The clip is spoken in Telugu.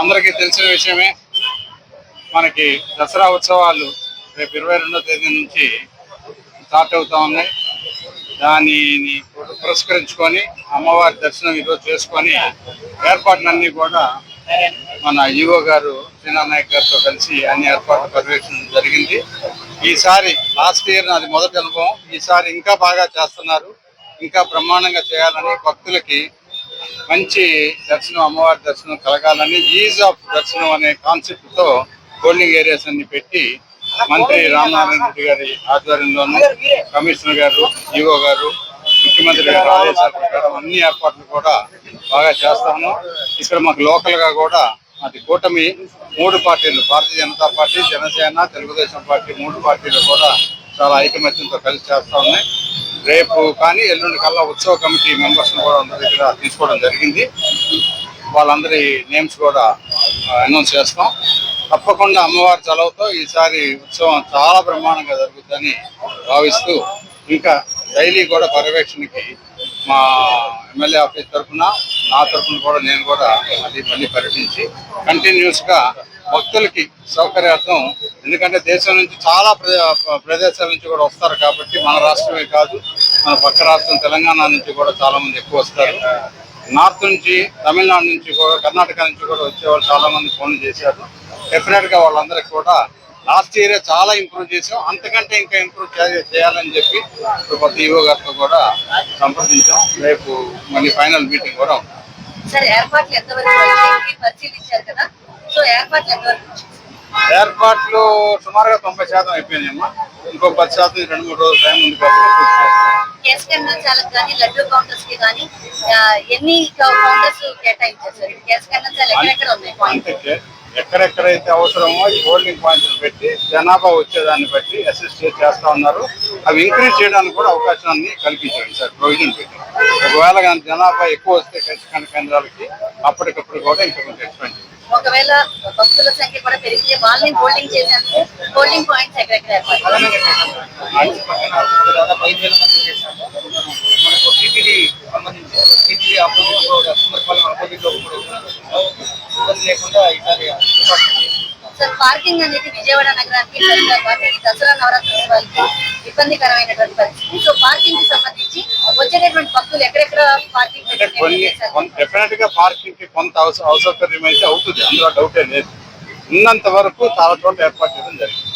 అందరికీ తెలిసిన విషయమే. మనకి దసరా ఉత్సవాలు రేపు 22వ తేదీ నుంచి స్టార్ట్ అవుతా ఉన్నాయి. దానిని పురస్కరించుకొని అమ్మవారి దర్శనం ఈరోజు చేసుకొని ఏర్పాట్లన్నీ కూడా మన ఈవో గారు శ్రీనాథ్ గారితో కలిసి అన్ని ఏర్పాట్లు పర్యవేక్షణ జరిగింది. ఈసారి లాస్ట్ ఇయర్ నాది మొదటి అనుభవం. ఈసారి ఇంకా బాగా చేస్తున్నారు. ఇంకా బ్రహ్మాండంగా చేయాలని, భక్తులకి మంచి దర్శనం, అమ్మవారి దర్శనం కలగాలని, ఈజ్ ఆఫ్ దర్శనం అనే కాన్సెప్ట్ తో హోల్డింగ్ ఏరియాస్ అన్ని పెట్టి మంత్రి రామనారాయణ రెడ్డి గారి ఆధ్వర్యంలోనూ కమిషనర్ గారు, ఈవో గారు, ముఖ్యమంత్రి గారి ఆదేశాల ప్రకారం అన్ని ఏర్పాట్లు కూడా బాగా చేస్తాము. ఇక్కడ మాకు లోకల్ గా కూడా అది కూటమి 3 పార్టీలు, భారతీయ జనతా పార్టీ, జనసేన, తెలుగుదేశం పార్టీ 3 పార్టీలు కూడా చాలా ఐకమత్యంతో కలిసి చేస్తా ఉన్నాయి. రేపు కానీ ఎల్లుండి కల్లా ఉత్సవ కమిటీ మెంబర్స్ కూడా అందరి దగ్గర తీసుకోవడం జరిగింది. వాళ్ళందరి నేమ్స్ కూడా అనౌన్స్ చేస్తాం. తప్పకుండా అమ్మవారి చలవతో ఈసారి ఉత్సవం చాలా బ్రహ్మాండంగా జరుగుతుందని భావిస్తూ, ఇంకా డైలీ కూడా పర్యవేక్షణకి మా ఎమ్మెల్యే ఆఫీస్ తరఫున, నా తరఫున కూడా నేను కూడా అది మళ్ళీ పర్యటించి కంటిన్యూస్గా భక్తులకి సౌకర్యార్థం, ఎందుకంటే దేశం నుంచి చాలా ప్రదేశాల నుంచి కూడా వస్తారు కాబట్టి, మన రాష్ట్రమే కాదు మన పక్క రాష్ట్రం తెలంగాణ నుంచి కూడా చాలా మంది ఎక్కువ వస్తారు. నార్త్ నుంచి, తమిళనాడు నుంచి కూడా, కర్ణాటక నుంచి కూడా వచ్చేవాళ్ళు చాలా మంది ఫోన్లు చేశారు. డెఫినెట్ గా వాళ్ళందరికీ కూడా లాస్ట్ ఇయర్ చాలా ఇంప్రూవ్ చేసాం, అంతకంటే ఇంకా ఇంప్రూవ్ చేయాలని చెప్పి ఇప్పుడు కొత్త ఈవో గారితో కూడా సంప్రదించాం. రేపు మళ్ళీ ఫైనల్ మీటింగ్ కూడా ఉంది. ఏర్పాట్లు సుమారుగా 90% అయిపోయినాయమ్మా. ఇంకో 10% 2-3 రోజుల టైం ఉంది కాబట్టి ఎక్కడెక్కడైతే అవసరమో ఈ హోల్డింగ్ పాయింట్లు పెట్టి జనాభా వచ్చేదాన్ని బట్టి అసిస్ట్ చేస్తా ఉన్నారు. అవి ఇంక్రీజ్ చేయడానికి కూడా అవకాశాన్ని కల్పించండి సార్, ప్రొవిజన్ పెట్టి. ఒకవేళ జనాభా ఎక్కువ వస్తే ఖచ్చితంగా కేంద్రాలకి అప్పటికప్పుడు కూడా ఇంకా కొంచెం ఎక్స్పెండ్ చేయండి. ఒకవేళ భక్తుల సంఖ్య కూడా పెరిగితే వాళ్ళని హోల్డింగ్ చేసేందుకు హోల్డింగ్ పాయింట్స్ ఎక్కడెక్కడ సార్, పార్కింగ్ అనేది విజయవాడ నగరానికి దసరా నవరాత్రి ఇబ్బందికరమైనటువంటి పరిస్థితి. సో పార్కింగ్ కి సంబంధించి వచ్చేటటువంటి భక్తులు ఎక్కడెక్కడ పార్కింగ్ డెఫినెట్ గా పార్కింగ్ కి కొంత అసౌకర్యం అయితే అవుతుంది, అందులో డౌటే లేదు. ఉన్నంత వరకు చాలా చోట్ల ఏర్పాటు చేయడం జరిగింది.